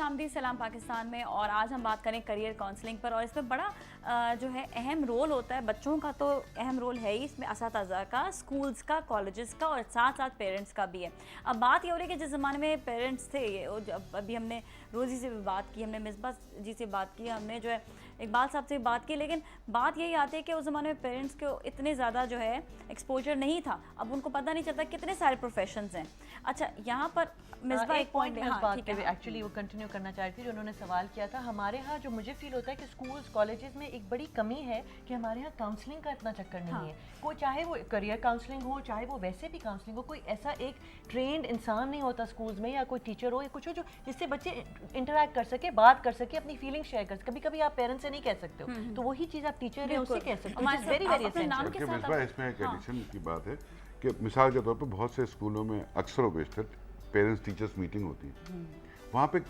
खुशामदीद सलाम पाकिस्तान में। और आज हम बात करें करियर काउंसलिंग पर, और इसमें बड़ा जो है अहम रोल होता है। बच्चों का तो अहम रोल है ही, इसमें असातिज़ा का, स्कूल्स का, कॉलेजेस का, और साथ साथ पेरेंट्स का भी है। अब बात ये हो रही है कि जिस ज़माने में पेरेंट्स थे, अभी हमने रोज़ी से भी बात की, हमने मिसबा जी से बात की, हमने जो है इकबाल साहब से बात की, लेकिन बात यही आती है कि उस ज़माने में पेरेंट्स को इतने ज़्यादा जो है एक्सपोजर नहीं था। अब उनको पता नहीं चलता कितने सारे प्रोफेशंस हैं। अच्छा, यहाँ पर मिसबा एक पॉइंट एक्चुअली वो कंटिन्यू करना चाह रही थी जो उन्होंने सवाल किया था। हमारे यहाँ जो मुझे फील होता है कि स्कूल्स कॉलेजेस में एक बड़ी कमी है कि हमारे यहाँ काउंसलिंग का इतना चक्कर नहीं है। कोई चाहे वो करियर काउंसलिंग हो, चाहे वो वैसे भी काउंसलिंग हो, कोई ऐसा एक ट्रेंड इंसान नहीं होता स्कूल्स में, या कोई टीचर हो या कुछ हो जो जिससे बच्चे इंटरेक्ट कर सके, बात कर सके, अपनी फीलिंग शेयर कर सके। कभी कभी आप पेरेंट्स से नहीं कह सकते हो, तो वही चीज़ आप टीचर है उससे कह सकते हो। Very very essential. इसमें एक एडिशन की बात है कि मिसाल के तौर पर बहुत से स्कूलों में अक्सर व बेशतर पेरेंट्स टीचर्स मीटिंग होती है। वहाँ पे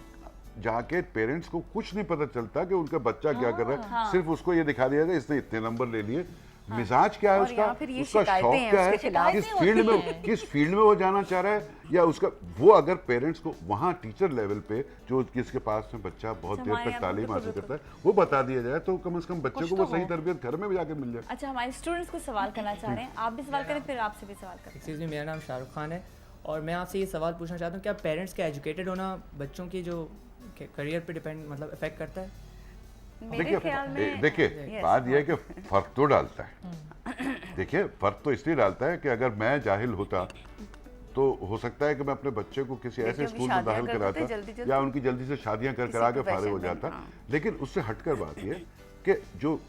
जाके पेरेंट्स को कुछ नहीं पता चलता कि उनका बच्चा क्या कर रहा है। सिर्फ उसको ये दिखा दिया जाए इसने इतने नंबर ले लिए, मिजाज क्या है उसका शौक क्या है, किस फील्ड में वो जाना चाह रहा है, या उसका वो अगर पेरेंट्स को वहाँ टीचर लेवल पे जो जिसके पास में बच्चा बहुत देर तक तालीम हासिल करता है वो बता दिया जाए, तो कम से कम बच्चे को वो सही तरबियत घर में भी जाके मिल जाए। अच्छा, हमारे स्टूडेंट्स को सवाल करना चाह रहे हैं, आप भी सवाल करें, फिर आपसे भी सवाल करें। एक्सक्यूज़ मी, मेरा नाम शाहरुख खान है और मैं आपसे ये सवाल पूछना चाहता हूँ, क्या पेरेंट्स का एजुकेटेड होना बच्चों की जो करियर पे डिपेंड मतलब इफेक्ट करता है? देखिए बात यह है कि फर्क तो डालता है। देखिए फर्क तो इसलिए डालता है कि अगर मैं जाहिल होता तो हो सकता है कि मैं अपने बच्चे को किसी ऐसे स्कूल में दाखिल कराता या उनकी जल्दी से शादियां करा के फारिग हो जाता। लेकिन उससे हटकर बात यह कि जो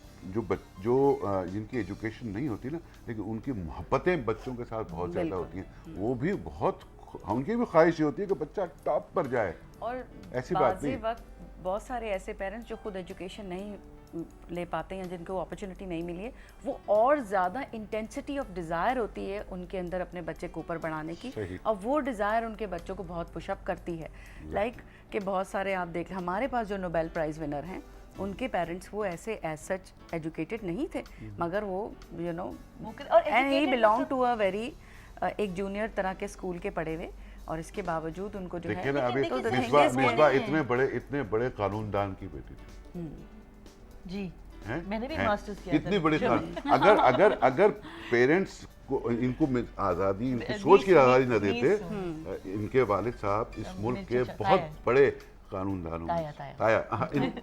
जिनकी एजुकेशन नहीं होती ना, लेकिन उनकी मोहब्बतें बच्चों के साथ बहुत ज़्यादा होती हैं, वो भी बहुत, उनकी भी ख्वाहिश ये होती है कि बच्चा टॉप पर जाए। और ऐसी बात नहीं, वक्त बहुत सारे ऐसे पेरेंट्स जो खुद एजुकेशन नहीं ले पाते हैं, जिनको अपॉर्चुनिटी नहीं मिली है, वो और ज़्यादा इंटेंसिटी ऑफ डिज़ायर होती है उनके अंदर अपने बच्चे को ऊपर बढ़ाने की, और वो डिज़ायर उनके बच्चों को बहुत पुशअप करती है। लाइक कि बहुत सारे आप देख, हमारे पास जो नोबेल प्राइज़ विनर हैं उनके पेरेंट्स वो ऐसे एज सच एजुकेटेड नहीं थे, मगर वो you know and he belong to a very एक जूनियर तरह के स्कूल के पढ़े हुए, और इसके बावजूद उनको जो है ना अभी मिसबा इतने बड़े कानूनदान की बेटी थी जी, हैं? मैंने भी मास्टर्स किया इतनी बड़ी अगर पेरेंट्स को इनको आज़ादी, इनकी सोच की आज़ादी न देते, इनके वालिद साहब इस मुल्क के बहुत बड़े कानूनदानों में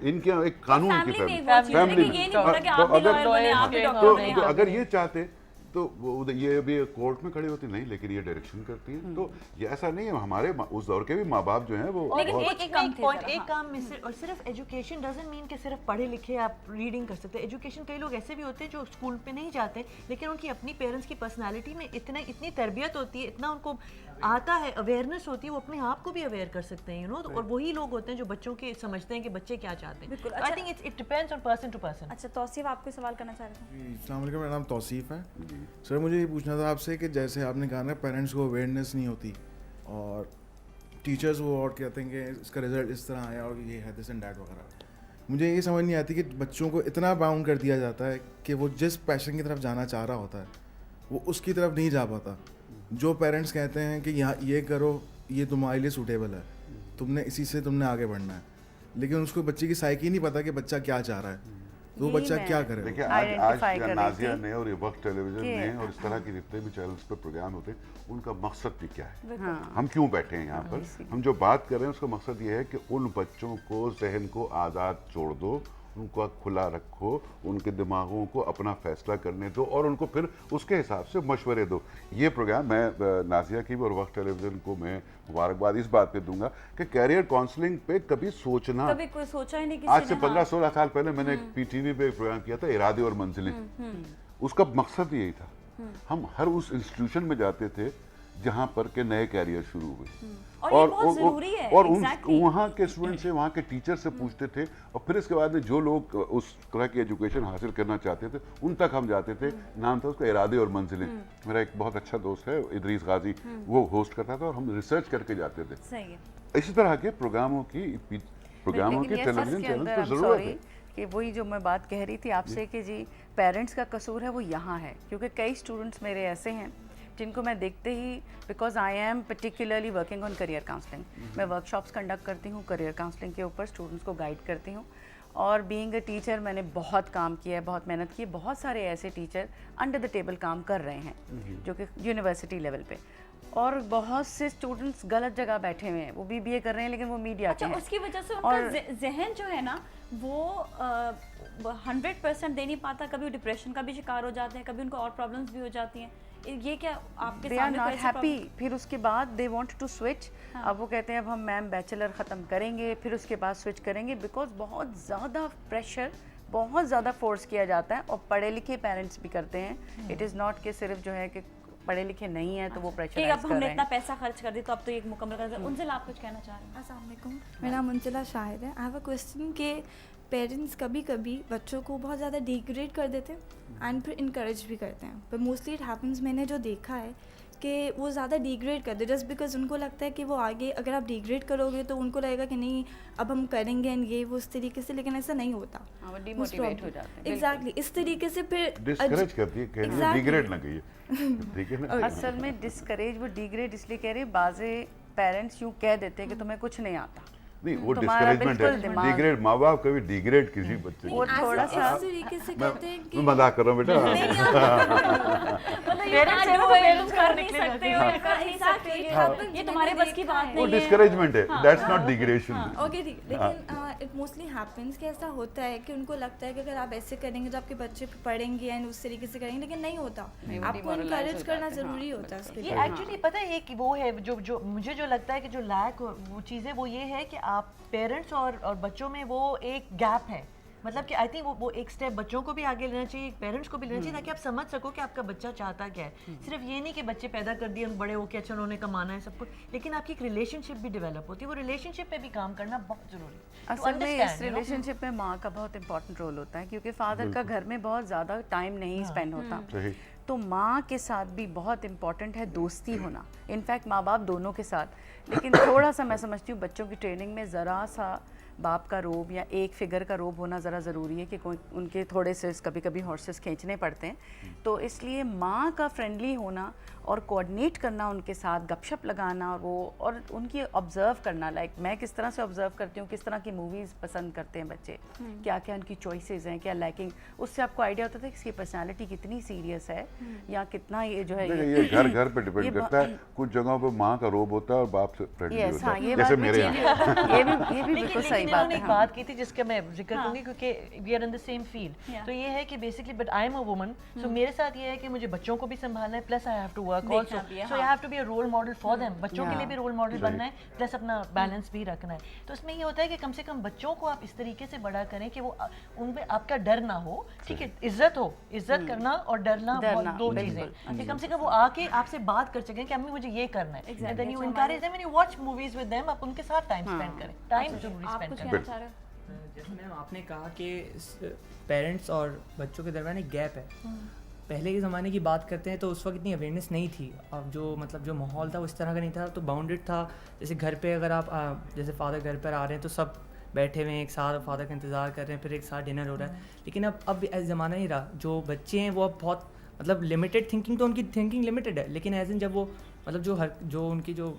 इनके एक कानून की फैमिली, तो अगर ये चाहते तो ये भी कोर्ट में खड़ी होती नहीं, लेकिन ये डायरेक्शन करती है। तो ये ऐसा नहीं है, हमारे उस दौर के भी माँ बाप जो हैं वो एक काम में सिर्फ एजुकेशन डजंट मीन कि सिर्फ पढ़े लिखे आप रीडिंग कर सकते हैं। एजुकेशन कई लोग ऐसे भी होते हैं जो स्कूल पे नहीं जाते, लेकिन उनकी अपनी पेरेंट्स की पर्सनालिटी में इतनी तरबियत होती है, इतना उनको आता है, अवेयरनेस होती है, वो अपने आप को भी अवेयर कर सकते हैं, यू नो। और वही लोग होते हैं जो बच्चों के समझते हैं कि बच्चे क्या चाहते हैं। I think it depends on person to person. अच्छा, तौसीफ आपको सवाल करना चाह रहे थे? अस्सलाम वालेकुम, मेरा नाम तौसीफ है। सर मुझे ये पूछना था आपसे कि जैसे आपने कहा ना पेरेंट्स को अवेयरनेस नहीं होती, और टीचर्स वो और कहते हैं कि इसका रिजल्ट इस तरह आया और ये है दिस एंड दैट वगैरह, मुझे ये समझ नहीं आती कि बच्चों को इतना बाउंड कर दिया जाता है कि वो जिस पैशन की तरफ जाना चाह रहा होता है वो उसकी तरफ नहीं जा पाता। जो पेरेंट्स कहते हैं कि यहाँ ये करो, ये तुम्हारे लिए सूटेबल है, तुमने इसी से तुमने आगे बढ़ना है, लेकिन उसको बच्चे की साइकी नहीं पता कि बच्चा क्या चाह रहा है, तो बच्चा क्या करे। देखिए आज नाजिया ने और ये वक्त टेलीविजन ने और इस तरह के जितने भी चैनल्स पे प्रोग्राम होते हैं, उनका मकसद भी क्या है, हम क्यों बैठे हैं यहाँ पर। हम जो बात कर रहे हैं उसका मकसद ये है कि उन बच्चों को जहन को आज़ाद छोड़ दो, उनको खुला रखो, उनके दिमागों को अपना फैसला करने दो और उनको फिर उसके हिसाब से मशवरे दो। ये प्रोग्राम मैं नाजिया की भी और वक्त टेलीविज़न को मैं मुबारकबाद इस बात पे दूंगा कि कैरियर काउंसलिंग पे कभी सोचना, कभी कोई सोचा ही नहीं। आज से 15-16 साल पहले मैंने एक पीटीवी पे एक प्रोग्राम किया था, इरादे और मंजिलें। उसका मकसद यही था, हम हर उस इंस्टीट्यूशन में जाते थे जहाँ पर के नए कैरियर शुरू हुए, और वहाँ के स्टूडेंट से, वहाँ के टीचर से पूछते थे, और फिर इसके बाद में जो लोग उस तरह की एजुकेशन हासिल करना चाहते थे उन तक हम जाते थे। नाम था उसका इरादे और मंजिलें। मेरा एक बहुत अच्छा दोस्त है इदरीस गाजी, वो होस्ट करता था और हम रिसर्च करके जाते थे। इसी तरह के प्रोग्रामों की टेलीविजन चैनल पर जरूरत है। कि वही जो मैं बात कह रही थी आपसे कि जी पेरेंट्स का कसूर है वो यहाँ है, क्योंकि कई स्टूडेंट्स मेरे ऐसे हैं جن کو میں دیکھتے ہی, because I am particularly working on career counselling, میں ورک شاپس کنڈکٹ کرتی ہوں کریئر کاؤنسلنگ کے اوپر, اسٹوڈنٹس کو گائیڈ کرتی ہوں. اور بینگ اے ٹیچر میں نے بہت کام کیا ہے, بہت محنت کی ہے. بہت سارے ایسے ٹیچر انڈر دا ٹیبل کام کر رہے ہیں جو کہ یونیورسٹی لیول پہ, اور بہت سے اسٹوڈنٹس غلط جگہ بیٹھے ہوئے ہیں, وہ BBA کر رہے ہیں لیکن وہ میڈیا کے ہیں. اس کی وجہ سے ان کا ذہن جو ہے نا وہ 100% دے نہیں پاتا, کبھی وہ ڈپریشن کا بھی شکار ہو جاتے ہیں, کبھی ان کو اور پرابلمس بھی ہو جاتی ہیں. یہ کیا آپ کے سامنے ناٹ ہیپی, پھر اس کے بعد دے وانٹ ٹو سوئچ. اب وہ کہتے ہیں اب ہم میم بیچلر ختم کریں گے پھر اس کے بعد سوئچ کریں گے, بیکاز بہت زیادہ پریشر, بہت زیادہ فورس کیا جاتا ہے, اور پڑھے لکھے پیرنٹس بھی کرتے ہیں. اٹ از ناٹ کہ صرف جو ہے کہ پڑھے لکھے نہیں ہیں تو وہ پریشرائز اب ہم نے اتنا پیسہ خرچ کر دی تو اب تو ایک مکمل کر دیں. انزل آپ کچھ کہنا چاہ رہے ہیں؟ السلام علیکم, میرا نام منزلہ شاہد ہے. آئی ہیو اے کویسچن کہ پیرنٹس کبھی کبھی بچوں کو بہت زیادہ ڈیگریڈ کر دیتے ہیں اینڈ پھر انکریج بھی کرتے ہیں, پر موسٹلی اٹ ہیپنس, میں نے جو دیکھا ہے کہ وہ زیادہ ڈیگریڈ کرتے جسٹ بیکاز ان کو لگتا ہے کہ وہ آگے اگر آپ ڈیگریڈ کرو گے تو ان کو لگے گا کہ نہیں اب ہم کریں گے یہ وہ اس طریقے سے, لیکن ایسا نہیں ہوتا. ایگزیکٹلی اس طریقے سے پھر ڈسکریج کرتی ہے کہ ڈیگریڈ نہ کہیے, ٹھیک ہے نا. اصل میں ڈسکریج, وہ ڈیگریڈ اس لیے کہہ رہے, بعض پیرنٹس یوں کہہ دیتے ہیں کہ تمہیں کچھ نہیں آتا. نہیں, وہ ڈسکریجمنٹ ہے. ڈیگریڈ ماں باپ کبھی ڈیگریڈ کسی بچے کو, تھوڑا سا اس طریقے سے کہتے ہیں کہ میں مذاق کر رہا ہوں بیٹا, یہ تمہارے بس کی بات وہ نہیں ہے. ڈسکریجمنٹ ہے, دیٹس ناٹ ڈیگریڈیشن. اوکے ٹھیک, لیکن اٹ موسٹلی ہیپنس کہ ایسا ہوتا ہے کہ ان کو لگتا ہے کہ اگر آپ ایسے کریں گے تو آپ کے بچے پڑھیں گے اینڈ اس طریقے سے کریں گے, لیکن نہیں ہوتا. آپ کو انکریج کرنا ضروری ہوتا ہے اس کے لیے. یہ ایکچولی پتہ ہے کہ وہ ہے جو مجھے جو لگتا ہے کہ جو لیک وہ چیزیں وہ یہ ہے کہ آپ پیرنٹس اور بچوں میں وہ ایک گیپ ہے. مطلب کہ آئی تھنک وہ ایک سٹیپ بچوں کو بھی آگے لینا چاہیے, پیرنٹس کو بھی لینا چاہیے, تاکہ آپ سمجھ سکو کہ آپ کا بچہ چاہتا کیا ہے. صرف یہ نہیں کہ بچے پیدا کر دیے بڑے ہو کے اچھا انہوں نے کمانا ہے سب کچھ, لیکن آپ کی ایک ریلیشن شپ بھی ڈیولپ ہوتی ہے. وہ ریلیشن شپ پہ بھی کام کرنا بہت ضروری ہے. اصل میں اس ریلیشن شپ میں ماں کا بہت امپورٹنٹ رول ہوتا ہے, کیونکہ فادر کا گھر میں بہت زیادہ ٹائم نہیں اسپینڈ ہوتا, تو ماں کے ساتھ بھی بہت امپورٹنٹ ہے دوستی ہونا. انفیکٹ ماں باپ دونوں کے ساتھ, لیکن تھوڑا سا میں سمجھتی ہوں بچوں کی ٹریننگ میں ذرا سا باپ کا روب یا ایک فگر کا روب ہونا ذرا ضروری ہے, کہ ان کے تھوڑے سے کبھی کبھی ہارسز کھینچنے پڑتے ہیں. تو اس لیے ماں کا فرینڈلی ہونا اور کوآرڈینیٹ کرنا ان کے ساتھ, گپ شپ لگانا, اور ان کی آبزرو کرنا, لائک میں کس طرح سے آبزرو کرتی ہوں کس طرح کی موویز پسند کرتے ہیں بچے, کیا کیا ان کی چوائسیز ہیں, کیا لائکنگ, اس سے آپ کو آئیڈیا ہوتا تھا کہ اس کی پرسنالٹی کتنی سیریس ہے یا کتنا یہ جو ہے یہ گھر گھر پہ ڈیپینڈ کرتا ہے. کچھ جگہوں پہ ماں کا روب ہوتا ہے اور باپ سے فرینڈلی ہوتا ہے, جیسے میرے یہاں. یہ بھی بالکل صحیح بات ہے. ایک بات کی تھی جس کا میں ذکر کروں گی, کیونکہ we are in the same field. تو یہ ہے کہ basically but I am a woman, so میرے ساتھ یہ ہے کہ مجھے بچوں کو بھی سنبھالنا ہے, plus I have to work also, so I have to be a role model for them. بچوں کے لیے بھی رول ماڈل بننا ہے, پلس اپنا بیلنس بھی رکھنا ہے. تو اس میں یہ ہوتا ہے کہ کم سے کم بچوں کو آپ اس طریقے سے بڑا کریں کہ وہ ان پہ آپ کا ڈر نہ ہو, ٹھیک ہے, عزت ہو, عزت کرنا اور ڈرنا دو چیزیں, کہ کم سے کم وہ آ کے آپ سے بات کر سکیں کہ امی مجھے یہ کرنا ہے. And then you encourage them and you watch movies with them, آپ ان کے ساتھ ٹائم اسپینڈ کریں. ٹائم ضروری اسپینڈ کریں. جیسے میم آپ نے کہا کہ پیرنٹس اور بچوں کے درمیان ایک گیپ ہے. پہلے کے زمانے کی بات کرتے ہیں تو اس وقت اتنی اویئرنیس نہیں تھی. اب جو مطلب جو ماحول تھا وہ اس طرح کا نہیں تھا, تو باؤنڈیڈ تھا. جیسے گھر پہ اگر آپ جیسے فادر گھر پر آ رہے ہیں تو سب بیٹھے ہوئے ہیں ایک ساتھ, فادر کا انتظار کر رہے ہیں, پھر ایک ساتھ ڈنر ہو رہا ہے. لیکن اب ایسا زمانہ نہیں رہا. جو بچے ہیں وہ اب بہت مطلب لمیٹیڈ تھنکنگ, تو ان کی تھنکنگ لمیٹیڈ ہے, لیکن ایز ان جب وہ مطلب جو ان کی جو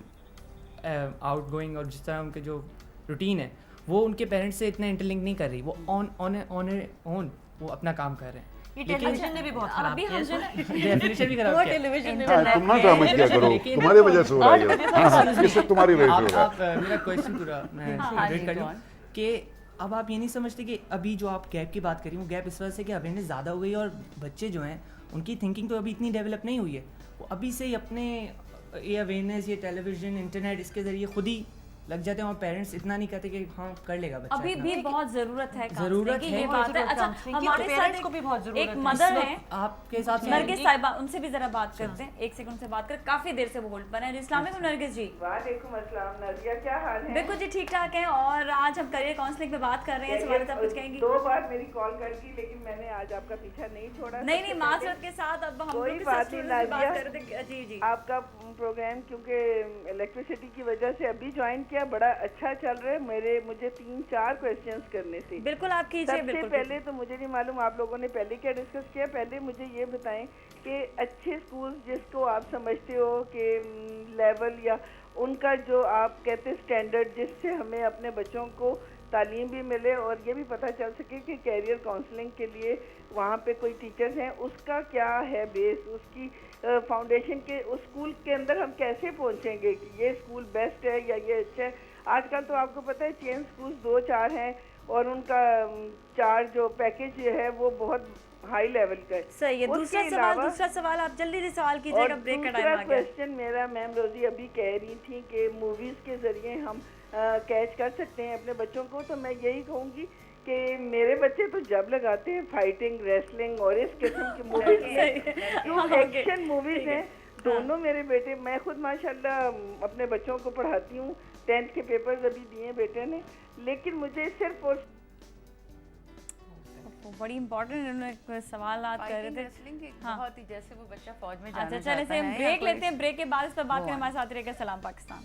آؤٹ گوئنگ اور جس طرح ان کے جو روٹین ہے وہ ان کے پیرنٹس سے اتنا انٹرلنک نہیں کر رہی. وہ آن وہ اپنا کام کر رہے ہیں. یہ ٹیلی ویژن نے بھی بہت خراب کیا ہے. ڈیفینیشن بھی خراب کیا. تم نہ ڈرامہ کیا کرو, تمہاری وجہ سے ہو رہا ہے, اس سے تمہاری وجہ سے ہو رہا ہے. میرا کویشچن پورا میں ریڈ کر لوں کہ اب آپ یہ نہیں سمجھتے کہ ابھی جو آپ گیپ کی بات کر رہی ہوں, گیپ اس وجہ سے کہ اویئرنیس زیادہ ہو گئی ہے اور بچے جو ہیں ان کی تھنکنگ تو ابھی اتنی ڈیولپ نہیں ہوئی ہے. وہ ابھی سے ہی اپنے یہ اویئرنیس, یہ ٹیلی ویژن, انٹرنیٹ, اس کے ذریعے خود ہی لگ جاتے ہیں, اور پیرنٹس اتنا نہیں کہتے کہ ہاں کر لے گا بچہ. ابھی بھی بہت ضرورت ہے, ضرورت ہے, یہ بات ہے. اچھا ہمارے پیرنٹس کو بھی بہت ضرورت ہے. ایک مدر ہے آپ کے ساتھ نرگس صاحبہ, ان سے بھی ذرا بات کرتے ہیں, ایک سیکنڈ سے بات کر, کافی دیر سے وہ ہولڈ پر ہیں. السلام علیکم نرگس جی. وعلیکم السلام نازیہ, کیا حال ہے؟ بالکل جی ٹھیک ٹھاک ہیں, اور آج ہم کریئر کاؤنسلنگ پہ بات کر رہے ہیں. سوال آپ کچھ کہیں گی؟ 2 بار میری کال کر دی لیکن میں نے آج آپ کا پیچھا نہیں چھوڑا. نہیں معذرت کے ساتھ, اب ہم کوئی بات نہیں نازیہ, جی جی آپ کا پروگرام کیونکہ الیکٹریسٹی کی وجہ سے ابھی جوائن کیا शुक्रिया, बड़ा अच्छा चल रहा है। मुझे 3-4 क्वेश्चंस करने थे। बिल्कुल आप कीजिए। सबसे बिल्कुल पहले तो मुझे नहीं मालूम आप लोगों ने पहले क्या डिस्कस किया, पहले मुझे ये बताएं कि अच्छे स्कूल जिसको आप समझते हो कि लेवल या उनका जो आप कहते स्टैंडर्ड जिससे हमें अपने बच्चों को तालीम भी मिले और ये भी पता चल सके कि कैरियर काउंसलिंग के लिए वहाँ पे कोई टीचर्स हैं, उसका क्या है बेस, उसकी फाउंडेशन के उस स्कूल के अंदर हम कैसे पहुँचेंगे कि ये स्कूल बेस्ट है या ये अच्छा है। आजकल तो आपको पता है चेन स्कूल 2-4 हैं और उनका चार्ज जो पैकेज है वो बहुत हाई लेवल का है। सही है। दूसरा सवाल आप जल्दी से सवाल कीजिएगा, ब्रेक का टाइम आ गया। क्वेश्चन मेरा, मैम रोजी अभी कह रही थी कि मूवीज के जरिए हम कैच कर सकते हैं अपने बच्चों को, तो मैं यही कहूँगी कि मेरे बच्चे तो जब लगाते हैं फाइटिंग, रेसलिंग और इस किस्म की मूवीज में, एक्शन मूवीज हैं दोनों मेरे बेटे। मैं खुद माशाल्लाह अपने बच्चों को पढ़ाती हूँ, 10th के पेपर्स अभी दिए बेटे ने, लेकिन मुझे सिर्फ और बड़ी इम्पोर्टेंट उन्होंने सवाल कर रहे थे। हाँ। बहुत ही जैसे वो बच्चा फौज में जाना अच्छा चले से हम ब्रेक लेते हैं, ब्रेक के बाद इस पर बात करें। हमारे साथ रहेगा सलाम पाकिस्तान।